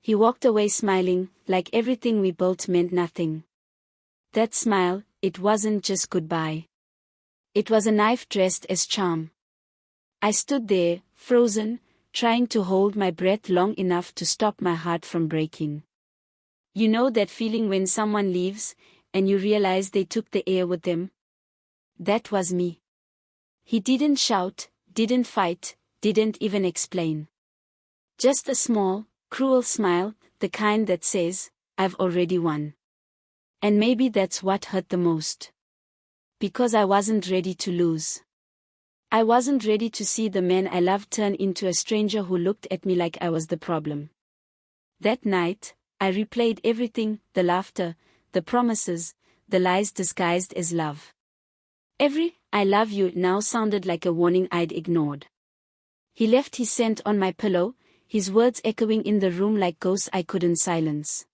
He walked away smiling, like everything we built meant nothing. That smile, it wasn't just goodbye. It was a knife dressed as charm. I stood there, frozen, trying to hold my breath long enough to stop my heart from breaking. You know that feeling when someone leaves, and you realize they took the air with them? That was me. He didn't shout, didn't fight, didn't even explain. Just a small, cruel smile, the kind that says, I've already won. And maybe that's what hurt the most. Because I wasn't ready to lose. I wasn't ready to see the man I loved turn into a stranger who looked at me like I was the problem. That night, I replayed everything, the laughter, the promises, the lies disguised as love. Every I love you now sounded like a warning I'd ignored. He left his scent on my pillow, his words echoing in the room like ghosts I couldn't silence.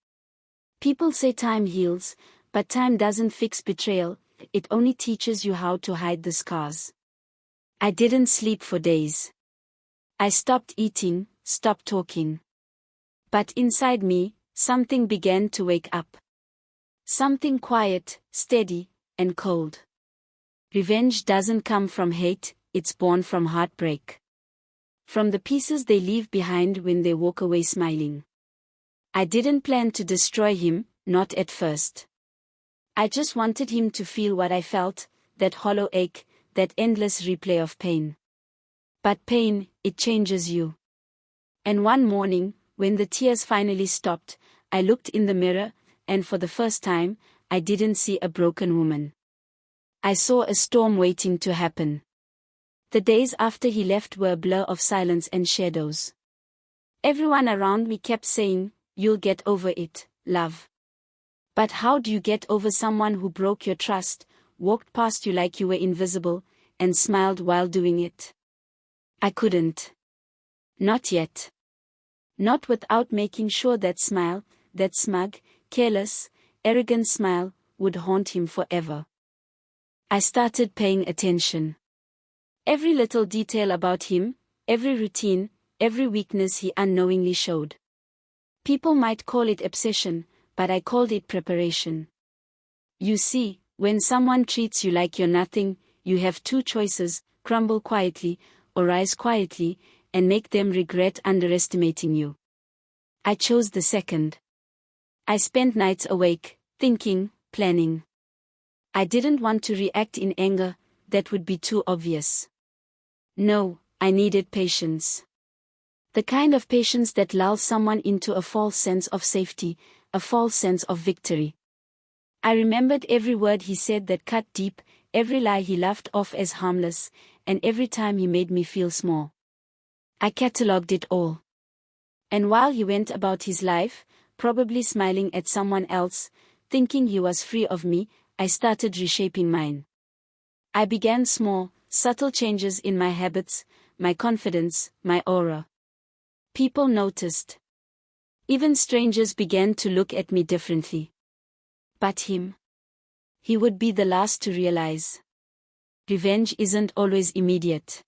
People say time heals, but time doesn't fix betrayal, it only teaches you how to hide the scars. I didn't sleep for days. I stopped eating, stopped talking. But inside me, something began to wake up. Something quiet, steady, and cold. Revenge doesn't come from hate, it's born from heartbreak. From the pieces they leave behind when they walk away smiling. I didn't plan to destroy him, not at first. I just wanted him to feel what I felt, that hollow ache, that endless replay of pain. But pain, it changes you. And one morning, when the tears finally stopped, I looked in the mirror, and for the first time, I didn't see a broken woman. I saw a storm waiting to happen. The days after he left were a blur of silence and shadows. Everyone around me kept saying, "You'll get over it, love." But how do you get over someone who broke your trust, walked past you like you were invisible, and smiled while doing it? I couldn't. Not yet. Not without making sure that smile, that smug, careless, arrogant smile, would haunt him forever. I started paying attention. Every little detail about him, every routine, every weakness he unknowingly showed. People might call it obsession, but I called it preparation. You see, when someone treats you like you're nothing, you have two choices: crumble quietly, or rise quietly, and make them regret underestimating you. I chose the second. I spent nights awake, thinking, planning. I didn't want to react in anger, that would be too obvious. No, I needed patience. The kind of patience that lulls someone into a false sense of safety, a false sense of victory. I remembered every word he said that cut deep, every lie he laughed off as harmless, and every time he made me feel small. I catalogued it all. And while he went about his life, probably smiling at someone else, thinking he was free of me, I started reshaping mine. I began small, subtle changes in my habits, my confidence, my aura. People noticed. Even strangers began to look at me differently. But him? He would be the last to realize. Revenge isn't always immediate.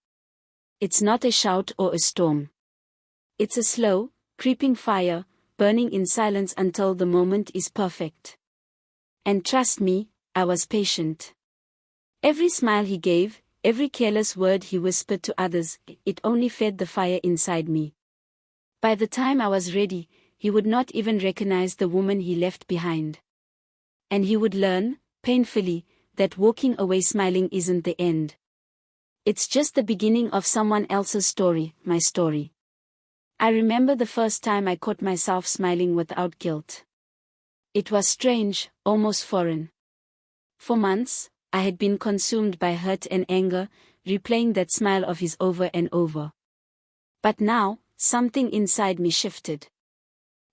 It's not a shout or a storm. It's a slow, creeping fire, burning in silence until the moment is perfect. And trust me, I was patient. Every smile he gave, every careless word he whispered to others, it only fed the fire inside me. By the time I was ready, he would not even recognize the woman he left behind. And he would learn, painfully, that walking away smiling isn't the end. It's just the beginning of someone else's story, my story. I remember the first time I caught myself smiling without guilt. It was strange, almost foreign. For months, I had been consumed by hurt and anger, replaying that smile of his over and over. But now, something inside me shifted.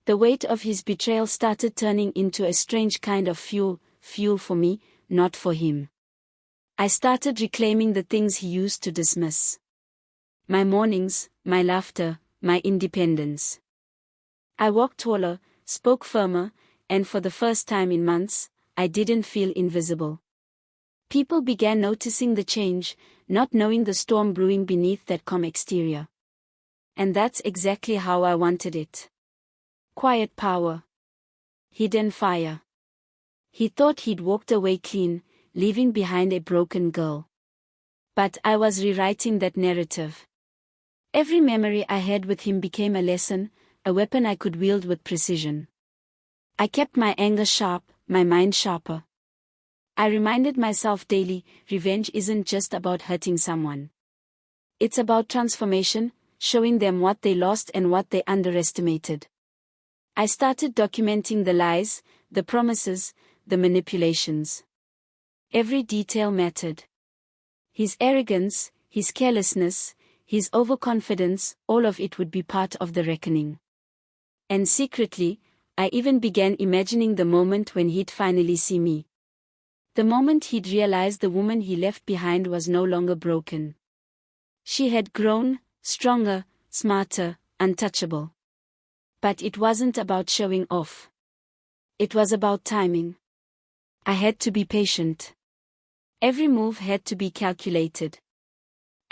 The weight of his betrayal started turning into a strange kind of fuel for me, not for him. I started reclaiming the things he used to dismiss. My mornings, my laughter, my independence. I walked taller, spoke firmer, and for the first time in months, I didn't feel invisible. People began noticing the change, not knowing the storm brewing beneath that calm exterior. And that's exactly how I wanted it. quiet power. Hidden fire. He thought he'd walked away clean, leaving behind a broken girl. But I was rewriting that narrative. Every memory I had with him became a lesson, a weapon I could wield with precision. I kept my anger sharp, my mind sharper. I reminded myself daily, revenge isn't just about hurting someone. It's about transformation, showing them what they lost and what they underestimated. I started documenting the lies, the promises, the manipulations. Every detail mattered. His arrogance, his carelessness, his overconfidence, all of it would be part of the reckoning. And secretly, I even began imagining the moment when he'd finally see me. The moment he'd realize the woman he left behind was no longer broken. She had grown, stronger, smarter, untouchable. But it wasn't about showing off. It was about timing. I had to be patient. Every move had to be calculated.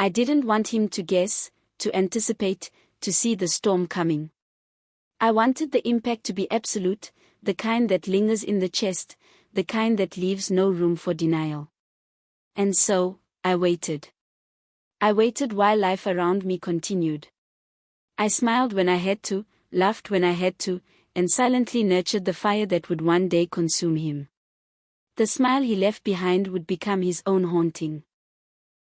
I didn't want him to guess, to anticipate, to see the storm coming. I wanted the impact to be absolute, the kind that lingers in the chest, the kind that leaves no room for denial. And so, I waited. I waited while life around me continued. I smiled when I had to, laughed when I had to, and silently nurtured the fire that would one day consume him. The smile he left behind would become his own haunting.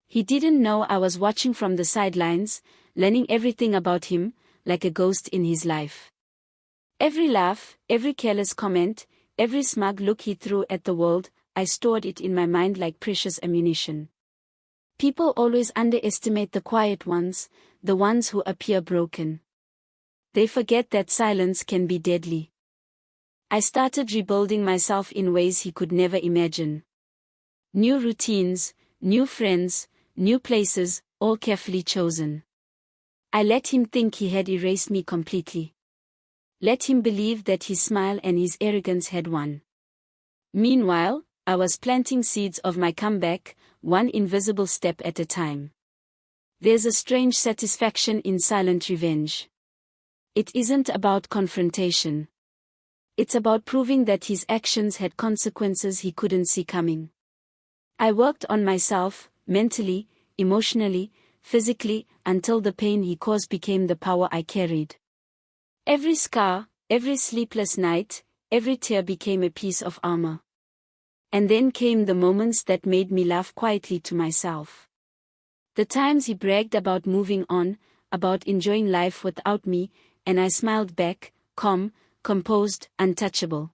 He didn't know I was watching from the sidelines, learning everything about him, like a ghost in his life. Every laugh, every careless comment, every smug look he threw at the world, I stored it in my mind like precious ammunition. People always underestimate the quiet ones, the ones who appear broken. They forget that silence can be deadly. I started rebuilding myself in ways he could never imagine. New routines, new friends, new places, all carefully chosen. I let him think he had erased me completely. Let him believe that his smile and his arrogance had won. Meanwhile, I was planting seeds of my comeback, one invisible step at a time. There's a strange satisfaction in silent revenge. It isn't about confrontation. It's about proving that his actions had consequences he couldn't see coming. I worked on myself, mentally, emotionally, physically, until the pain he caused became the power I carried. Every scar, every sleepless night, every tear became a piece of armor. And then came the moments that made me laugh quietly to myself. The times he bragged about moving on, about enjoying life without me, and I smiled back, calm, composed, untouchable.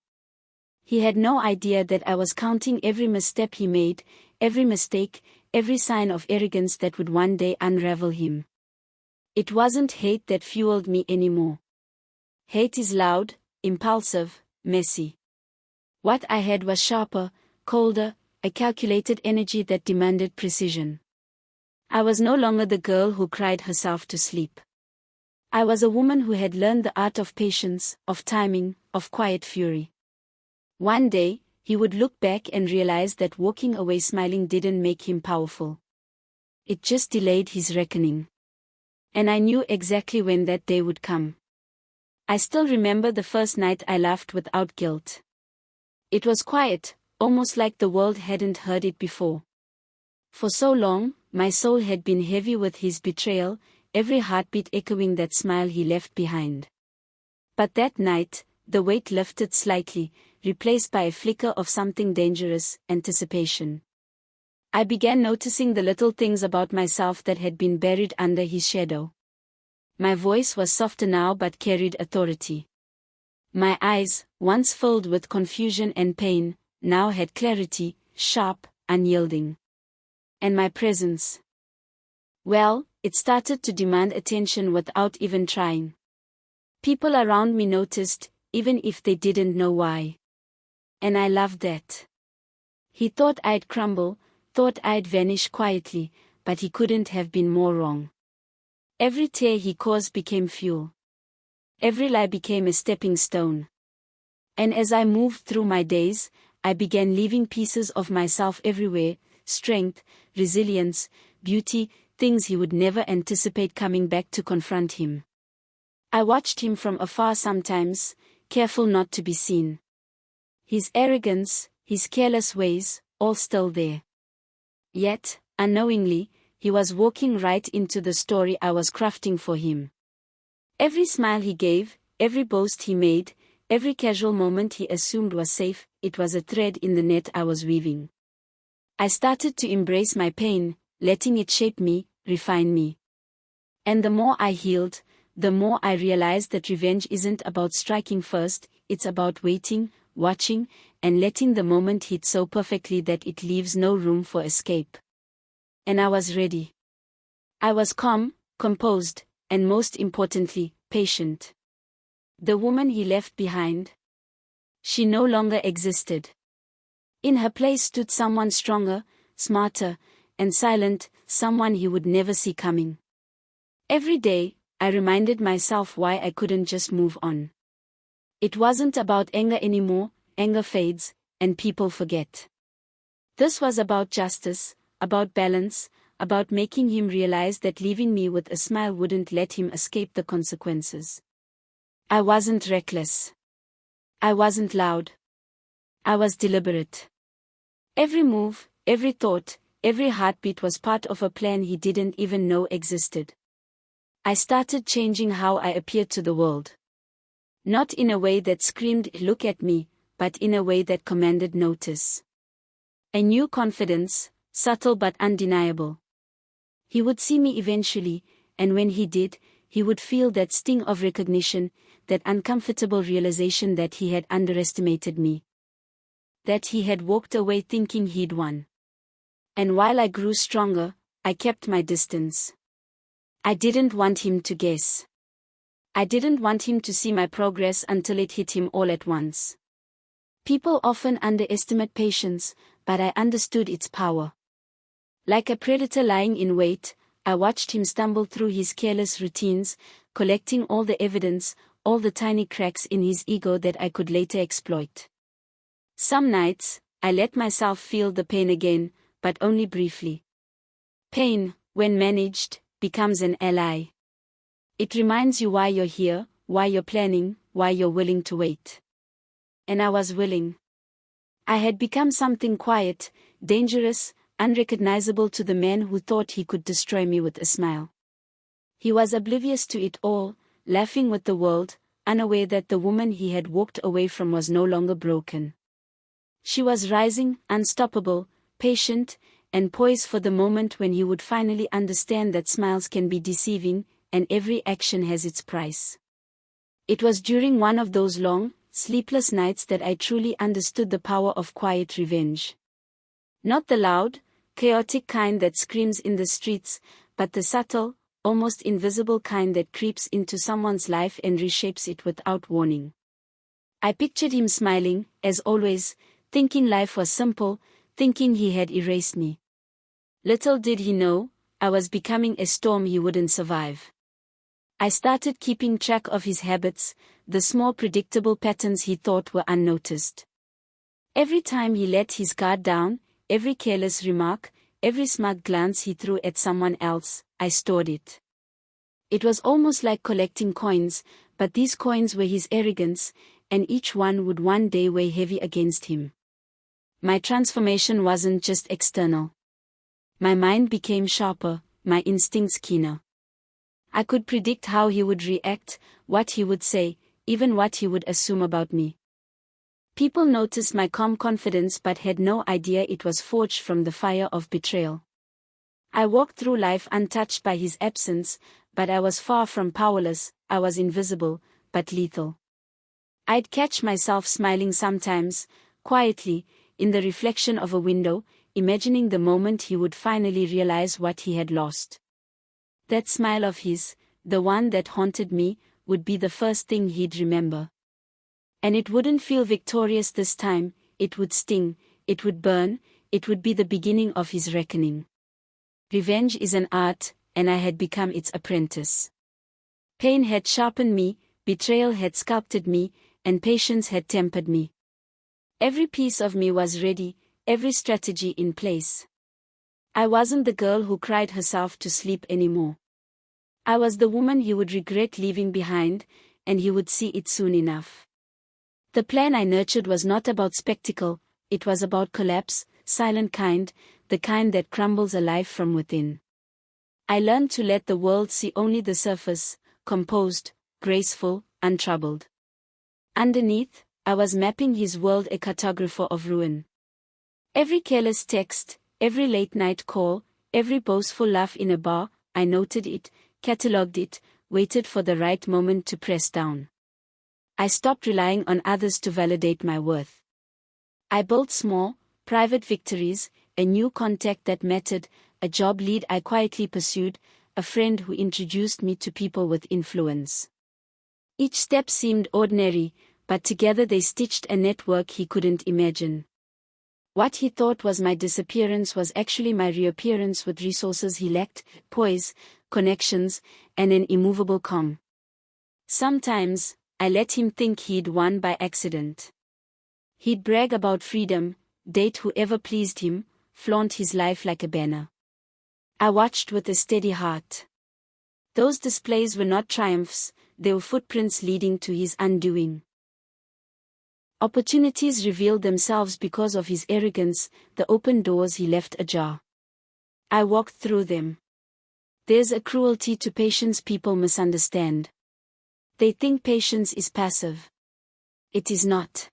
He had no idea that I was counting every misstep he made, every mistake, every sign of arrogance that would one day unravel him. It wasn't hate that fueled me anymore. Hate is loud, impulsive, messy. What I had was sharper, colder, a calculated energy that demanded precision. I was no longer the girl who cried herself to sleep. I was a woman who had learned the art of patience, of timing, of quiet fury. One day, he would look back and realize that walking away smiling didn't make him powerful. It just delayed his reckoning. And I knew exactly when that day would come. I still remember the first night I laughed without guilt. It was quiet, almost like the world hadn't heard it before. For so long, my soul had been heavy with his betrayal, every heartbeat echoing that smile he left behind. But that night, the weight lifted slightly, replaced by a flicker of something dangerous, anticipation. I began noticing the little things about myself that had been buried under his shadow. My voice was softer now but carried authority. My eyes, once filled with confusion and pain, now had clarity, sharp, unyielding. And my presence, well, it started to demand attention without even trying. People around me noticed, even if they didn't know why. And I loved that. He thought I'd crumble, thought I'd vanish quietly, but he couldn't have been more wrong. Every tear he caused became fuel. Every lie became a stepping stone. And as I moved through my days, I began leaving pieces of myself everywhere, strength, resilience, beauty, things he would never anticipate coming back to confront him. I watched him from afar sometimes, careful not to be seen. His arrogance, his careless ways, all still there. Yet, unknowingly, he was walking right into the story I was crafting for him. Every smile he gave, every boast he made, every casual moment he assumed was safe, it was a thread in the net I was weaving. I started to embrace my pain, letting it shape me, refine me. And the more I healed, the more I realized that revenge isn't about striking first, it's about waiting, watching, and letting the moment hit so perfectly that it leaves no room for escape. And I was ready. I was calm, composed, and most importantly, patient. The woman he left behind. She no longer existed. In her place stood someone stronger, smarter, and silent, someone he would never see coming. Every day, I reminded myself why I couldn't just move on. It wasn't about anger anymore, anger fades, and people forget. This was about justice, about balance, about making him realize that leaving me with a smile wouldn't let him escape the consequences. I wasn't reckless. I wasn't loud. I was deliberate. Every move, every thought, every heartbeat was part of a plan he didn't even know existed. I started changing how I appeared to the world. Not in a way that screamed, "Look at me," but in a way that commanded notice. A new confidence, subtle but undeniable. He would see me eventually, and when he did, he would feel that sting of recognition, that uncomfortable realization that he had underestimated me. That he had walked away thinking he'd won. And while I grew stronger, I kept my distance. I didn't want him to guess. I didn't want him to see my progress until it hit him all at once. People often underestimate patience, but I understood its power. Like a predator lying in wait, I watched him stumble through his careless routines, collecting all the evidence, all the tiny cracks in his ego that I could later exploit. Some nights, I let myself feel the pain again, but only briefly. Pain, when managed, becomes an ally. It reminds you why you're here, why you're planning, why you're willing to wait. And I was willing. I had become something quiet, dangerous, unrecognizable to the man who thought he could destroy me with a smile. He was oblivious to it all, laughing with the world, unaware that the woman he had walked away from was no longer broken. She was rising, unstoppable, patient, and poised for the moment when he would finally understand that smiles can be deceiving, and every action has its price. It was during one of those long, sleepless nights that I truly understood the power of quiet revenge. Not the loud, chaotic kind that screams in the streets, but the subtle, almost invisible kind that creeps into someone's life and reshapes it without warning. I pictured him smiling, as always, thinking life was simple, thinking he had erased me. Little did he know, I was becoming a storm he wouldn't survive. I started keeping track of his habits, the small predictable patterns he thought were unnoticed. Every time he let his guard down, every careless remark, every smug glance he threw at someone else, I stored it. It was almost like collecting coins, but these coins were his arrogance, and each one would one day weigh heavy against him. My transformation wasn't just external. My mind became sharper, my instincts keener. I could predict how he would react, what he would say, even what he would assume about me. People noticed my calm confidence but had no idea it was forged from the fire of betrayal. I walked through life untouched by his absence, but I was far from powerless, I was invisible, but lethal. I'd catch myself smiling sometimes, quietly, in the reflection of a window, imagining the moment he would finally realize what he had lost. That smile of his, the one that haunted me, would be the first thing he'd remember. And it wouldn't feel victorious this time, it would sting, it would burn, it would be the beginning of his reckoning. Revenge is an art, and I had become its apprentice. Pain had sharpened me, betrayal had sculpted me, and patience had tempered me. Every piece of me was ready, every strategy in place. I wasn't the girl who cried herself to sleep anymore. I was the woman he would regret leaving behind, and he would see it soon enough. The plan I nurtured was not about spectacle, it was about collapse, silent kind, the kind that crumbles alive from within. I learned to let the world see only the surface, composed, graceful, untroubled. Underneath, I was mapping his world, a cartographer of ruin. Every careless text, every late-night call, every boastful laugh in a bar, I noted it, catalogued it, waited for the right moment to press down. I stopped relying on others to validate my worth. I built small, private victories, a new contact that mattered, a job lead I quietly pursued, a friend who introduced me to people with influence. Each step seemed ordinary, but together they stitched a network he couldn't imagine. What he thought was my disappearance was actually my reappearance with resources he lacked, poise, connections, and an immovable calm. Sometimes, I let him think he'd won by accident. He'd brag about freedom, date whoever pleased him, flaunt his life like a banner. I watched with a steady heart. Those displays were not triumphs, they were footprints leading to his undoing. Opportunities revealed themselves because of his arrogance, the open doors he left ajar. I walked through them. There's a cruelty to patience people misunderstand. They think patience is passive. It is not.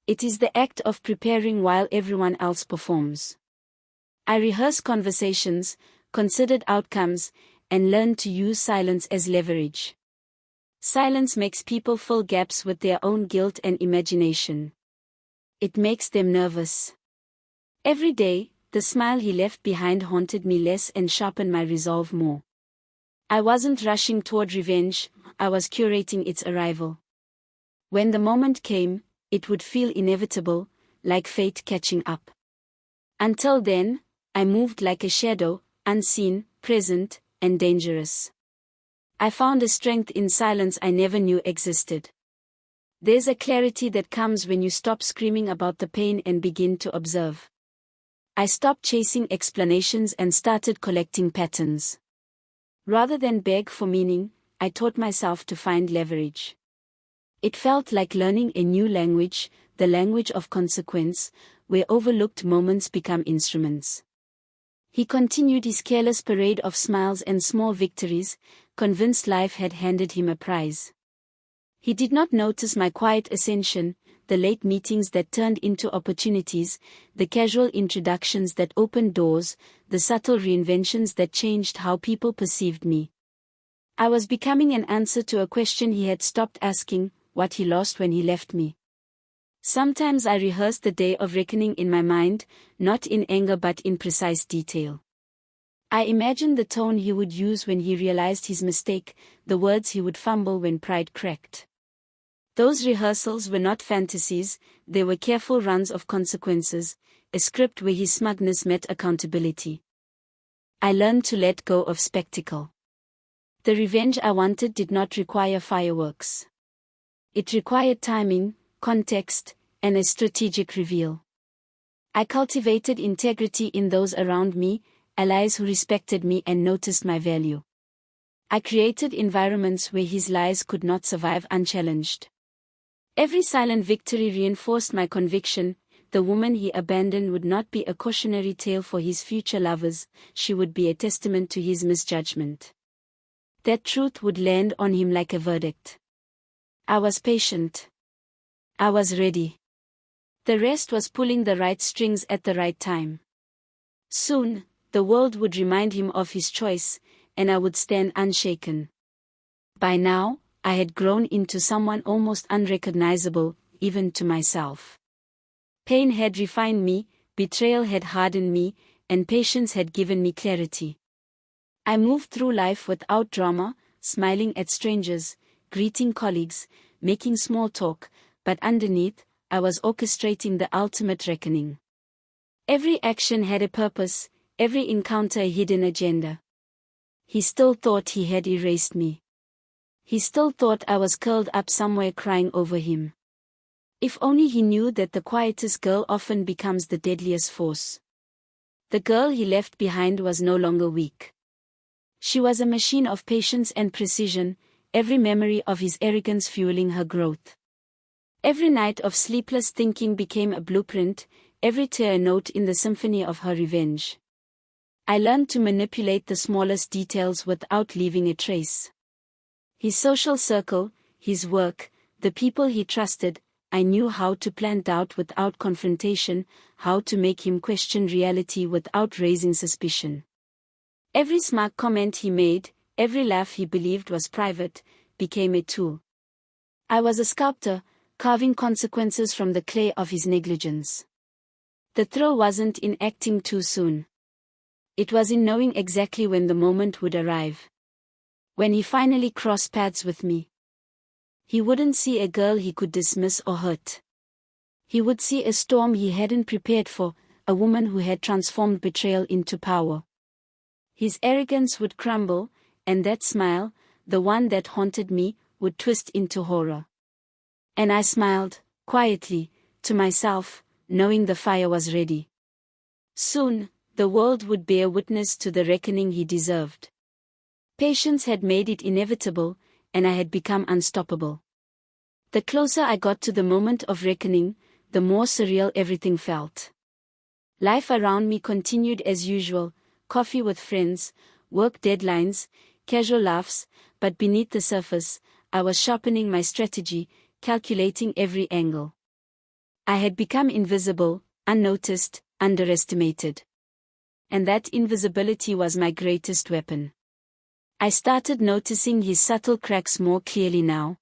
It is the act of preparing while everyone else performs. I rehearsed conversations, considered outcomes, and learned to use silence as leverage. Silence makes people fill gaps with their own guilt and imagination. It makes them nervous. Every day, the smile he left behind haunted me less and sharpened my resolve more. I wasn't rushing toward revenge, I was curating its arrival. When the moment came, it would feel inevitable, like fate catching up. Until then, I moved like a shadow, unseen, present, and dangerous. I found a strength in silence I never knew existed. There's a clarity that comes when you stop screaming about the pain and begin to observe. I stopped chasing explanations and started collecting patterns. Rather than beg for meaning, I taught myself to find leverage. It felt like learning a new language, the language of consequence, where overlooked moments become instruments. He continued his careless parade of smiles and small victories, convinced life had handed him a prize. He did not notice my quiet ascension, the late meetings that turned into opportunities, the casual introductions that opened doors, the subtle reinventions that changed how people perceived me. I was becoming an answer to a question he had stopped asking, what he lost when he left me. Sometimes I rehearsed the day of reckoning in my mind, not in anger but in precise detail. I imagined the tone he would use when he realized his mistake, the words he would fumble when pride cracked. Those rehearsals were not fantasies, they were careful runs of consequences, a script where his smugness met accountability. I learned to let go of spectacle. The revenge I wanted did not require fireworks. It required timing, context, and a strategic reveal. I cultivated integrity in those around me, allies who respected me and noticed my value. I created environments where his lies could not survive unchallenged. Every silent victory reinforced my conviction, the woman he abandoned would not be a cautionary tale for his future lovers, she would be a testament to his misjudgment. That truth would land on him like a verdict. I was patient. I was ready. The rest was pulling the right strings at the right time. Soon, the world would remind him of his choice, and I would stand unshaken. By now, I had grown into someone almost unrecognizable, even to myself. Pain had refined me, betrayal had hardened me, and patience had given me clarity. I moved through life without drama, smiling at strangers, greeting colleagues, making small talk, but underneath, I was orchestrating the ultimate reckoning. Every action had a purpose, every encounter a hidden agenda. He still thought he had erased me. He still thought I was curled up somewhere crying over him. If only he knew that the quietest girl often becomes the deadliest force. The girl he left behind was no longer weak. She was a machine of patience and precision, every memory of his arrogance fueling her growth. Every night of sleepless thinking became a blueprint, every tear a note in the symphony of her revenge. I learned to manipulate the smallest details without leaving a trace. His social circle, his work, the people he trusted, I knew how to plant doubt without confrontation, how to make him question reality without raising suspicion. Every smart comment he made, every laugh he believed was private, became a tool. I was a sculptor, carving consequences from the clay of his negligence. The thrill wasn't in acting too soon. It was in knowing exactly when the moment would arrive. When he finally crossed paths with me. He wouldn't see a girl he could dismiss or hurt. He would see a storm he hadn't prepared for, a woman who had transformed betrayal into power. His arrogance would crumble, and that smile, the one that haunted me, would twist into horror. And I smiled, quietly, to myself, knowing the fire was ready. Soon, the world would bear witness to the reckoning he deserved. Patience had made it inevitable, and I had become unstoppable. The closer I got to the moment of reckoning, the more surreal everything felt. Life around me continued as usual, coffee with friends, work deadlines, casual laughs, but beneath the surface, I was sharpening my strategy, calculating every angle. I had become invisible, unnoticed, underestimated. And that invisibility was my greatest weapon. I started noticing his subtle cracks more clearly now.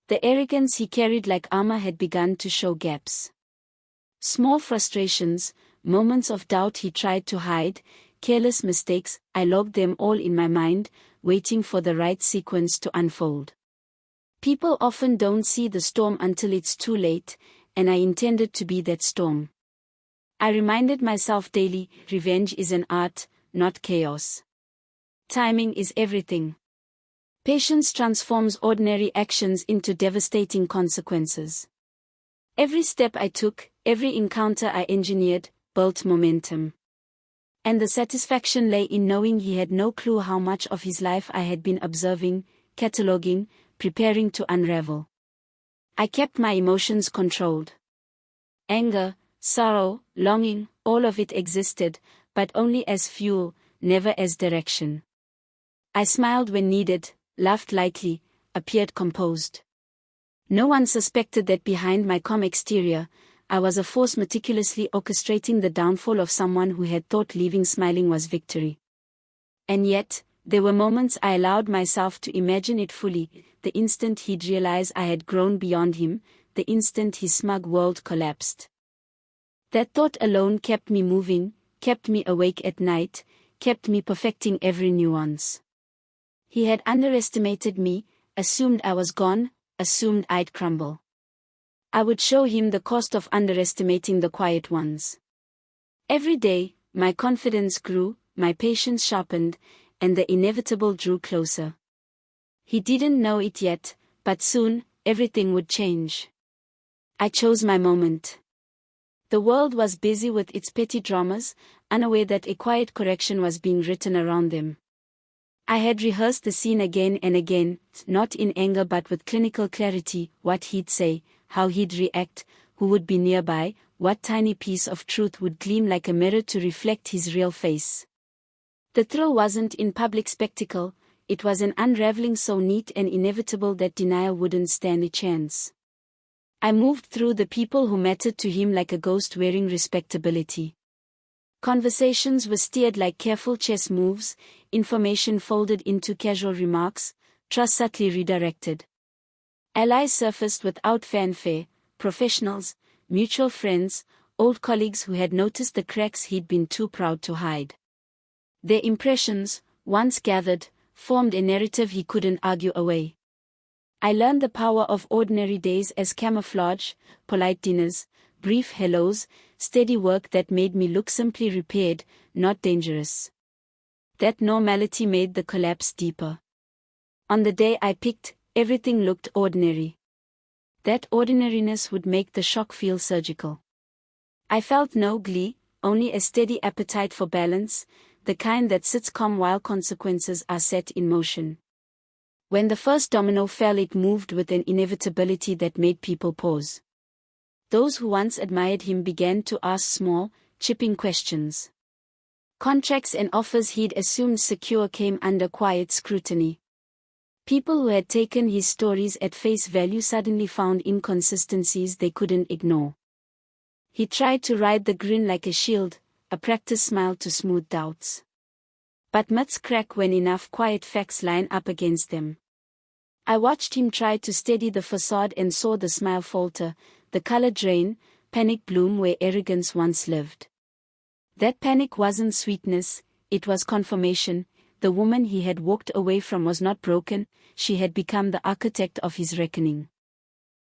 The arrogance he carried like armor had begun to show gaps. Small frustrations, moments of doubt he tried to hide, careless mistakes, I logged them all in my mind, waiting for the right sequence to unfold. People often don't see the storm until it's too late, and I intended to be that storm. I reminded myself daily, revenge is an art, not chaos. Timing is everything. Patience transforms ordinary actions into devastating consequences. Every step I took, every encounter I engineered, built momentum. And the satisfaction lay in knowing he had no clue how much of his life I had been observing, cataloging, preparing to unravel. I kept my emotions controlled. Anger, sorrow, longing, all of it existed, but only as fuel, never as direction. I smiled when needed, laughed lightly, appeared composed. No one suspected that behind my calm exterior, I was a force meticulously orchestrating the downfall of someone who had thought leaving smiling was victory. And yet, there were moments I allowed myself to imagine it fully, the instant he'd realize I had grown beyond him, the instant his smug world collapsed. That thought alone kept me moving, kept me awake at night, kept me perfecting every nuance. He had underestimated me, assumed I was gone, assumed I'd crumble. I would show him the cost of underestimating the quiet ones. Every day, my confidence grew, my patience sharpened, and the inevitable drew closer. He didn't know it yet, but soon, everything would change. I chose my moment. The world was busy with its petty dramas, unaware that a quiet correction was being written around them. I had rehearsed the scene again and again, not in anger but with clinical clarity, what he'd say, how he'd react, who would be nearby, what tiny piece of truth would gleam like a mirror to reflect his real face. The thrill wasn't in public spectacle, it was an unraveling so neat and inevitable that denial wouldn't stand a chance. I moved through the people who mattered to him like a ghost wearing respectability. Conversations were steered like careful chess moves, information folded into casual remarks, trust subtly redirected. Allies surfaced without fanfare, professionals, mutual friends, old colleagues who had noticed the cracks he'd been too proud to hide. Their impressions, once gathered, formed a narrative he couldn't argue away. I learned the power of ordinary days as camouflage, polite dinners, brief hellos, steady work that made me look simply repaired, not dangerous. That normality made the collapse deeper. On the day I picked, everything looked ordinary. That ordinariness would make the shock feel surgical. I felt no glee, only a steady appetite for balance, the kind that sits calm while consequences are set in motion. When the first domino fell, it moved with an inevitability that made people pause. Those who once admired him began to ask small, chipping questions. Contracts and offers he'd assumed secure came under quiet scrutiny. People who had taken his stories at face value suddenly found inconsistencies they couldn't ignore. He tried to ride the grin like a shield, a practice smile to smooth doubts. But myths crack when enough quiet facts line up against them. I watched him try to steady the facade and saw the smile falter, the color drain, panic bloom where arrogance once lived. That panic wasn't sweetness, it was confirmation. The woman he had walked away from was not broken, she had become the architect of his reckoning.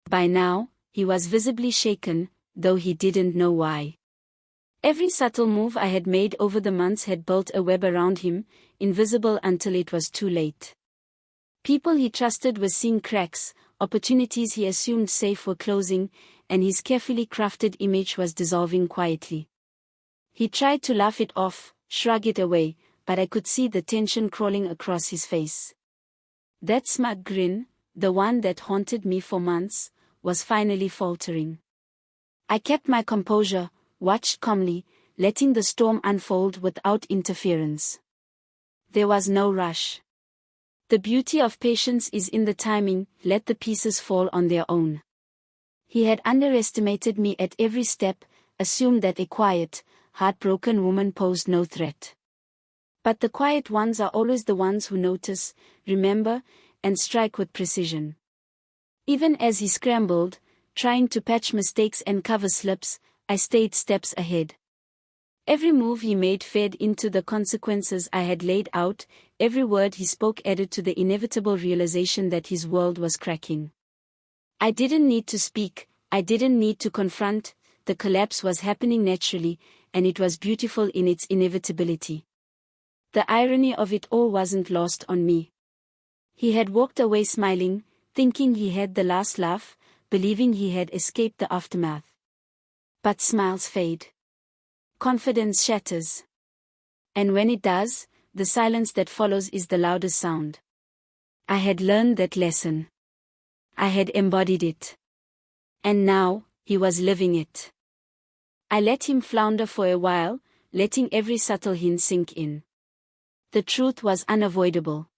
By now, he was visibly shaken, though he didn't know why. Every subtle move I had made over the months had built a web around him, invisible until it was too late. People he trusted were seeing cracks, opportunities he assumed safe were closing, and his carefully crafted image was dissolving quietly. He tried to laugh it off, shrug it away, but I could see the tension crawling across his face. That smug grin, the one that haunted me for months, was finally faltering. I kept my composure, watched calmly, letting the storm unfold without interference. There was no rush. The beauty of patience is in the timing, let the pieces fall on their own. He had underestimated me at every step, assumed that a quiet, heartbroken woman posed no threat. But the quiet ones are always the ones who notice, remember, and strike with precision. Even as he scrambled, trying to patch mistakes and cover slips, I stayed steps ahead. Every move he made fed into the consequences I had laid out, every word he spoke added to the inevitable realization that his world was cracking. I didn't need to speak, I didn't need to confront, the collapse was happening naturally, and it was beautiful in its inevitability. The irony of it all wasn't lost on me. He had walked away smiling, thinking he had the last laugh, believing he had escaped the aftermath. But smiles fade. Confidence shatters. And when it does, the silence that follows is the loudest sound. I had learned that lesson. I had embodied it. And now, he was living it. I let him flounder for a while, letting every subtle hint sink in. The truth was unavoidable.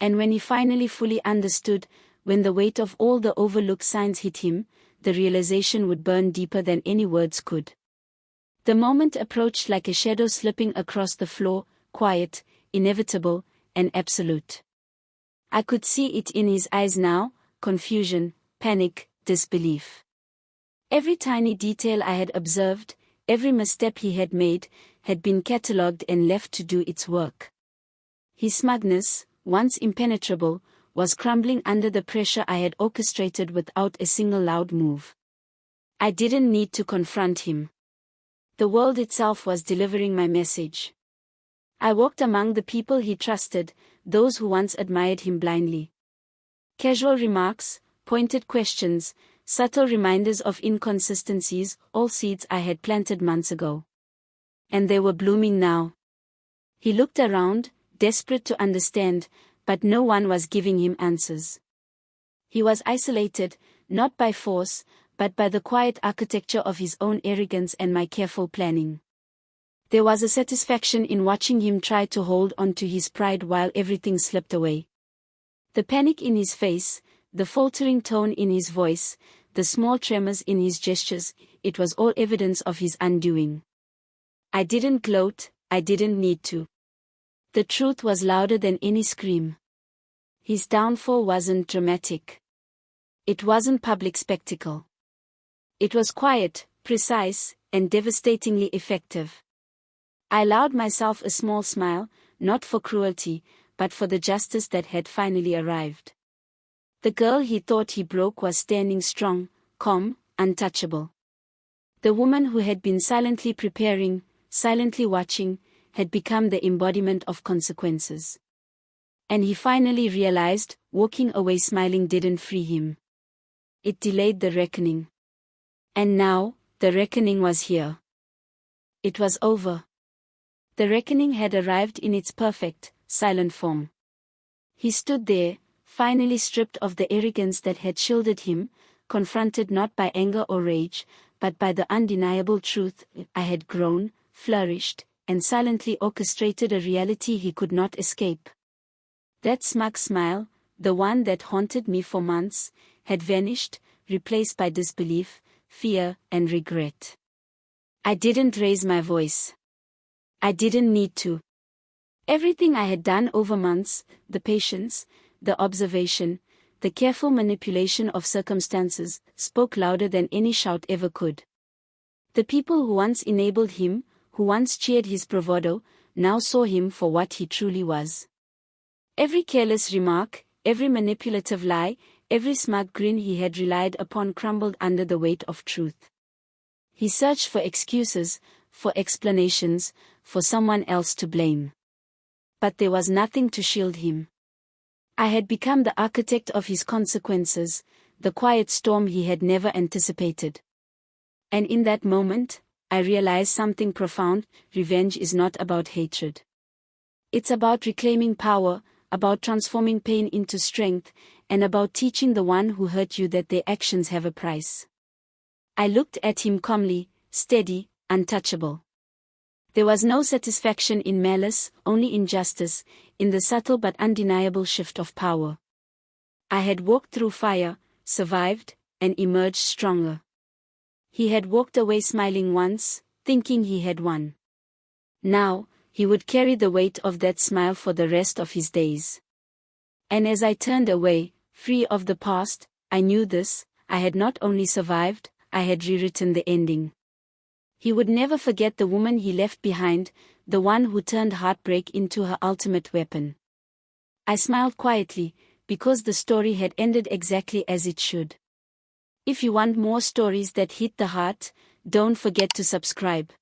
And when he finally fully understood, when the weight of all the overlooked signs hit him, the realization would burn deeper than any words could. The moment approached like a shadow slipping across the floor, quiet, inevitable, and absolute. I could see it in his eyes now, confusion, panic, disbelief. Every tiny detail I had observed, every misstep he had made, had been catalogued and left to do its work. His smugness, once impenetrable, was crumbling under the pressure I had orchestrated without a single loud move. I didn't need to confront him. The world itself was delivering my message. I walked among the people he trusted, those who once admired him blindly. Casual remarks, pointed questions, subtle reminders of inconsistencies, all seeds I had planted months ago. And they were blooming now. He looked around, desperate to understand, but no one was giving him answers. He was isolated, not by force, but by the quiet architecture of his own arrogance and my careful planning. There was a satisfaction in watching him try to hold on to his pride while everything slipped away. The panic in his face, the faltering tone in his voice, the small tremors in his gestures, it was all evidence of his undoing. I didn't gloat, I didn't need to. The truth was louder than any scream. His downfall wasn't dramatic. It wasn't public spectacle. It was quiet, precise, and devastatingly effective. I allowed myself a small smile, not for cruelty, but for the justice that had finally arrived. The girl he thought he broke was standing strong, calm, untouchable. The woman who had been silently preparing, silently watching, had become the embodiment of consequences. And he finally realized, walking away smiling didn't free him. It delayed the reckoning. And now, the reckoning was here. It was over. The reckoning had arrived in its perfect, silent form. He stood there, finally stripped of the arrogance that had shielded him, confronted not by anger or rage, but by the undeniable truth. I had grown, flourished, and silently orchestrated a reality he could not escape. That smug smile, the one that haunted me for months, had vanished, replaced by disbelief, fear, and regret. I didn't raise my voice. I didn't need to. Everything I had done over months, the patience, the observation, the careful manipulation of circumstances, spoke louder than any shout ever could. The people who once enabled him, who once cheered his bravado, now saw him for what he truly was. Every careless remark, every manipulative lie, every smug grin he had relied upon crumbled under the weight of truth. He searched for excuses, for explanations, for someone else to blame. But there was nothing to shield him. I had become the architect of his consequences, the quiet storm he had never anticipated. And in that moment, I realized something profound: revenge is not about hatred. It's about reclaiming power, about transforming pain into strength, and about teaching the one who hurt you that their actions have a price. I looked at him calmly, steady, untouchable. There was no satisfaction in malice, only injustice, in the subtle but undeniable shift of power. I had walked through fire, survived, and emerged stronger. He had walked away smiling once, thinking he had won. Now, he would carry the weight of that smile for the rest of his days. And as I turned away, free of the past, I knew this: I had not only survived, I had rewritten the ending. He would never forget the woman he left behind, the one who turned heartbreak into her ultimate weapon. I smiled quietly, because the story had ended exactly as it should. If you want more stories that hit the heart, don't forget to subscribe.